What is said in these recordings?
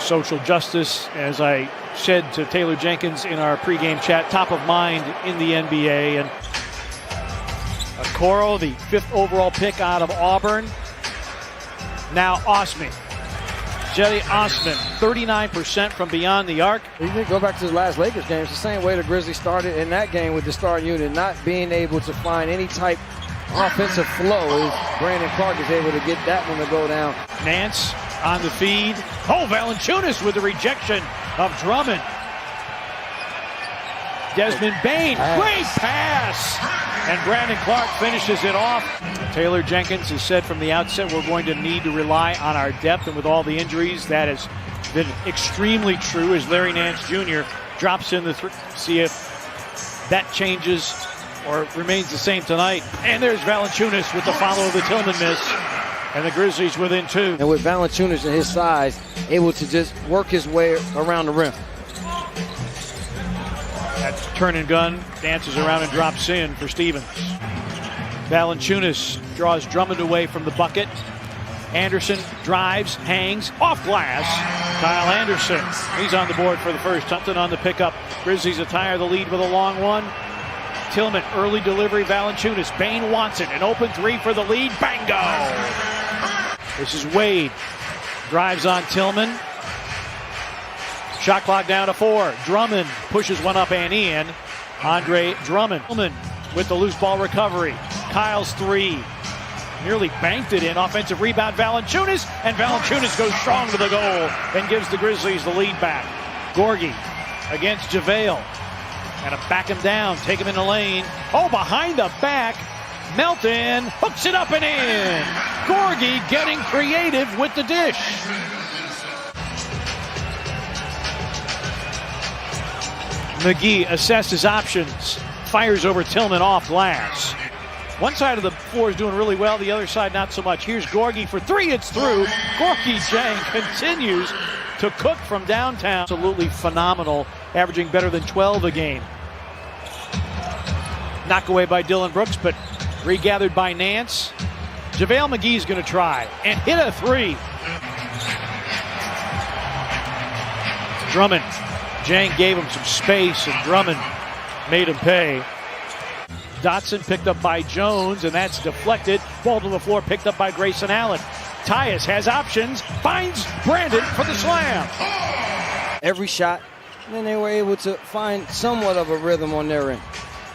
social justice, as I said to Taylor Jenkins in our pregame chat, top of mind in the NBA. And Okoro, the 5th overall pick out of Auburn. Now Osman. Cedi Osman, 39% from beyond the arc. You can go back to the last Lakers game. It's the same way the Grizzlies started in that game with the starting unit, not being able to find any type of offensive flow. Brandon Clark is able to get that one to go down. Nance on the feed. Oh, Valanciunas with the rejection of Drummond. Desmond Bane, great pass! And Brandon Clark finishes it off. Taylor Jenkins has said from the outset we're going to need to rely on our depth, and with all the injuries, that has been extremely true as Larry Nance Jr. drops in the three. See if that changes or remains the same tonight. And there's Valanciunas with the follow of the Tillman miss. And the Grizzlies within 2. And with Valanciunas and his size, able to just work his way around the rim. That's turn and gun, dances around and drops in for Stevens. Valanciunas draws Drummond away from the bucket. Anderson drives, hangs, off glass. Kyle Anderson, he's on the board for the first. Something on the pickup. Grizzlies attire the lead with a long one. Tillman, early delivery, Valanciunas. Bane wants it, an open 3 for the lead. Bango! This is Wade. Drives on Tillman. Shot clock down to 4. Drummond pushes one up and in. Andre Drummond. Tillman with the loose ball recovery. Kyle's 3. Nearly banked it in. Offensive rebound, Valanciunas. And Valanciunas goes strong to the goal and gives the Grizzlies the lead back. Gorgie against JaVale. And to back him down, take him in the lane. Oh, behind the back. Melton hooks it up and in. Gorgie getting creative with the dish. McGee assesses options. Fires over Tillman off glass. One side of the floor is doing really well, the other side not so much. Here's Gorgie for 3, it's through. Gorgie Jang continues to cook from downtown. Absolutely phenomenal, averaging better than 12 a game. Knock away by Dillon Brooks, but regathered by Nance. JaVale McGee's going to try and hit a 3. Drummond. Jang gave him some space, and Drummond made him pay. Dotson picked up by Jones, and that's deflected. Ball to the floor, picked up by Grayson Allen. Tyus has options, finds Brandon for the slam. Every shot, and then they were able to find somewhat of a rhythm on their end.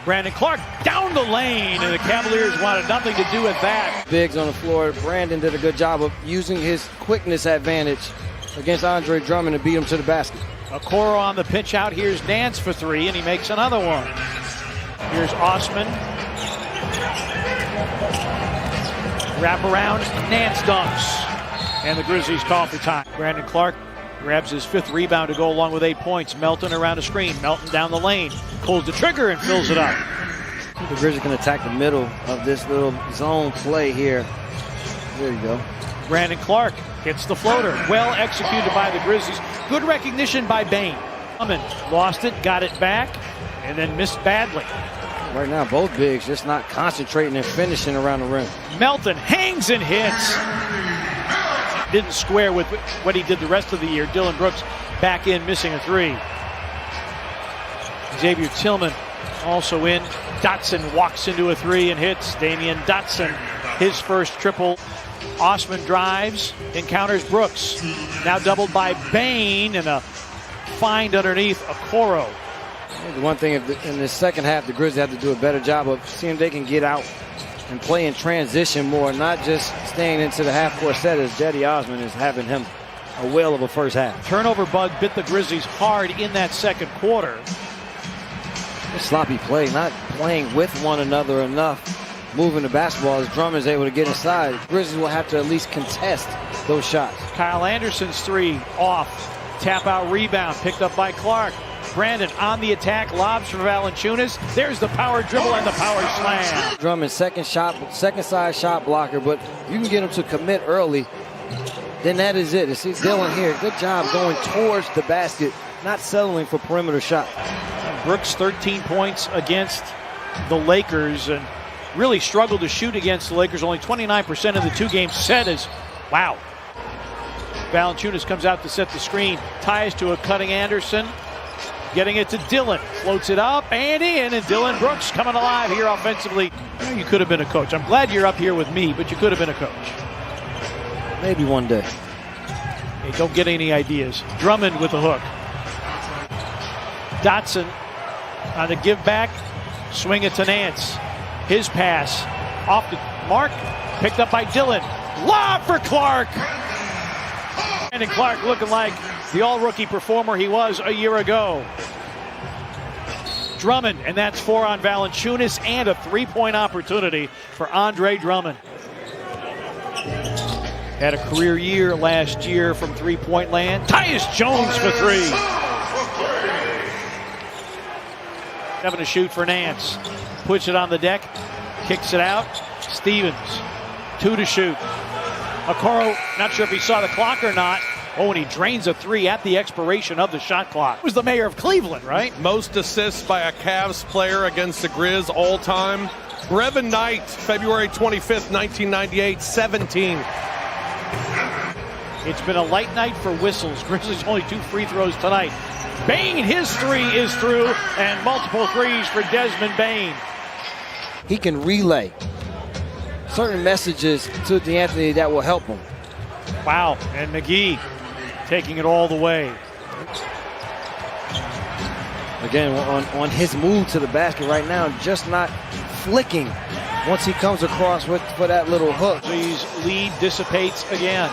Brandon Clark down the lane, and the Cavaliers wanted nothing to do with that. Bigs on the floor. Brandon did a good job of using his quickness advantage against Andre Drummond to beat him to the basket. Okoro on the pitch out. Here's Nance for 3, and he makes another one. Here's Osman. Wrap around, Nance dunks. And the Grizzlies call for time. Brandon Clark grabs his 5th rebound to go along with 8 points. Melton around a screen. Melton down the lane. Pulls the trigger and fills it up. The Grizzlies can attack the middle of this little zone play here. There you go. Brandon Clark hits the floater. Well executed by the Grizzlies. Good recognition by Bane. Lost it, got it back, and then missed badly. Right now, both bigs just not concentrating and finishing around the rim. Melton hangs and hits. Didn't square with what he did the rest of the year. Dillon Brooks back in, missing a 3. Xavier Tillman also in. Dotson walks into a 3 and hits. Damian Dotson, his first triple. Osman drives, encounters Brooks. Now doubled by Bane, and a find underneath Okoro. The one thing in the second half, the Grizzlies have to do a better job of seeing if they can get out and play in transition more, not just staying into the half-court set as Cedi Osman is having him a whale of a first half. Turnover bug bit the Grizzlies hard in that second quarter. Sloppy play, not playing with one another enough. Moving the basketball as Drummond's able to get inside. Grizzlies will have to at least contest those shots. Kyle Anderson's 3 off. Tap out rebound picked up by Clark. Brandon on the attack, lobs for Valanciunas. There's the power dribble and the power slam. Drummond's second side shot blocker, but you can get him to commit early, then that is it. See Dillon here, good job going towards the basket, not settling for perimeter shot. Brooks 13 points against the Lakers and really struggled to shoot against the Lakers. Only 29% of the 2 games set is, wow. Valanciunas comes out to set the screen. Ties to a cutting Anderson. Getting it to Dillon. Floats it up and in. And Dillon Brooks coming alive here offensively. You could have been a coach. I'm glad you're up here with me, but you could have been a coach. Maybe one day. Hey, don't get any ideas. Drummond with the hook. Dotson on the give back. Swing it to Nance. His pass off the mark. Picked up by Dillon. Lob for Clark. And Clark looking like the all-rookie performer he was a year ago. Drummond, and that's 4 on Valanciunas, and a three-point opportunity for Andre Drummond. Had a career year last year from three-point land. Tyus Jones for 3. 7 to shoot for Nance. Puts it on the deck. Kicks it out. Stevens. 2 to shoot. Okoro, not sure if he saw the clock or not. Oh, and he drains a 3 at the expiration of the shot clock. He was the mayor of Cleveland, right? Most assists by a Cavs player against the Grizz all time. Brevin Knight, February 25th, 1998, 17. It's been a light night for whistles. Grizzlies only 2 free throws tonight. Bane, his 3 is through, and multiple threes for Desmond Bane. He can relay certain messages to D'Anthony that will help him. Wow, and McGee taking it all the way. Again, on his move to the basket right now, just not flicking once he comes across for that little hook. His lead dissipates again.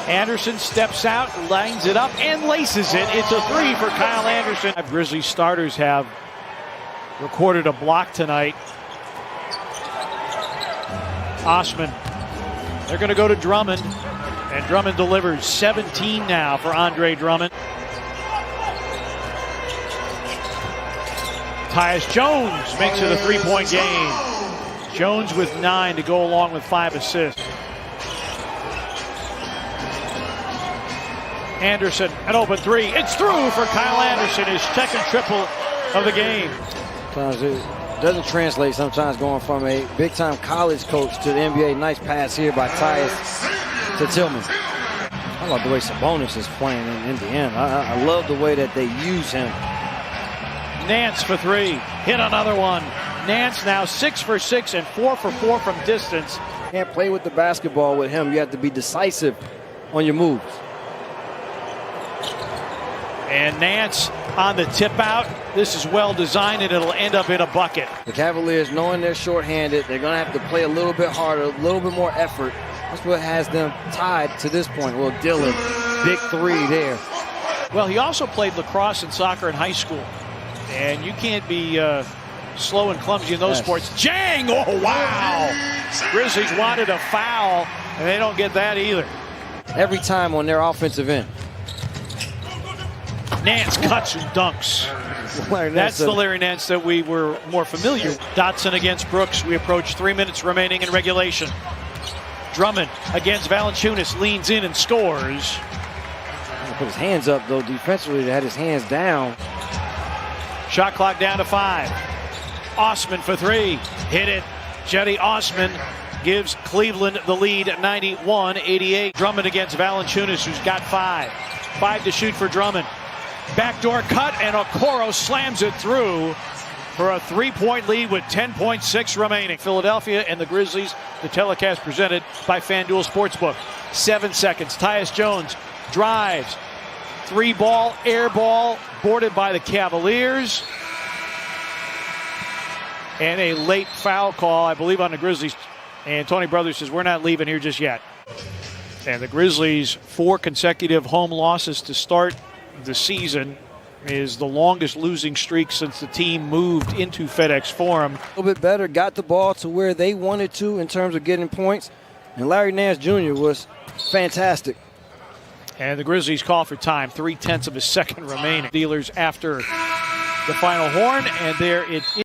Anderson steps out, lines it up, and laces it. It's a 3 for Kyle Anderson. Grizzlies starters have recorded a block tonight. Osman. They're going to go to Drummond, and Drummond delivers 17 now for Andre Drummond. Tyus Jones makes it a 3-point game. Jones with 9 to go along with 5 assists. Anderson, an open 3. It's through for Kyle Anderson, his second triple of the game. Sometimes it doesn't translate sometimes going from a big-time college coach to the NBA. Nice pass here by Tyus to Tillman. I love the way Sabonis is playing in Indiana. I love the way that they use him. Nance for 3. Hit another one. Nance now 6 for 6 and 4 for 4 from distance. Can't play with the basketball with him. You have to be decisive on your moves. And Nance on the tip out. This is well designed and it'll end up in a bucket. The Cavaliers, knowing they're shorthanded, they're going to have to play a little bit harder, a little bit more effort. That's what has them tied to this point. Well, Dillon, big 3 there. Well, he also played lacrosse and soccer in high school. And you can't be slow and clumsy in those sports. Jang! Oh, wow! Grizzlies wanted a foul, and they don't get that either. Every time on their offensive end. Nance cuts and dunks. That's the Larry Nance that we were more familiar with. Dotson against Brooks. We approach 3 minutes remaining in regulation. Drummond against Valanciunas, leans in and scores. Put his hands up, though, defensively. He had his hands down. Shot clock down to 5. Osman for 3. Hit it. Jetty Osman gives Cleveland the lead at 91-88. Drummond against Valanciunas, who's got 5. 5 to shoot for Drummond. Backdoor cut, and Okoro slams it through for a 3-point lead with 10.6 remaining. Philadelphia and the Grizzlies, the telecast presented by FanDuel Sportsbook. 7 seconds. Tyus Jones drives. 3-ball, air ball, boarded by the Cavaliers. And a late foul call, I believe, on the Grizzlies. And Tony Brothers says, we're not leaving here just yet. And the Grizzlies, 4 consecutive home losses to start the season, is the longest losing streak since the team moved into FedEx Forum. A little bit better, got the ball to where they wanted to in terms of getting points. And Larry Nance Jr. was fantastic. And the Grizzlies call for time, 3/10 of a second remaining. Steelers after the final horn, and there it is.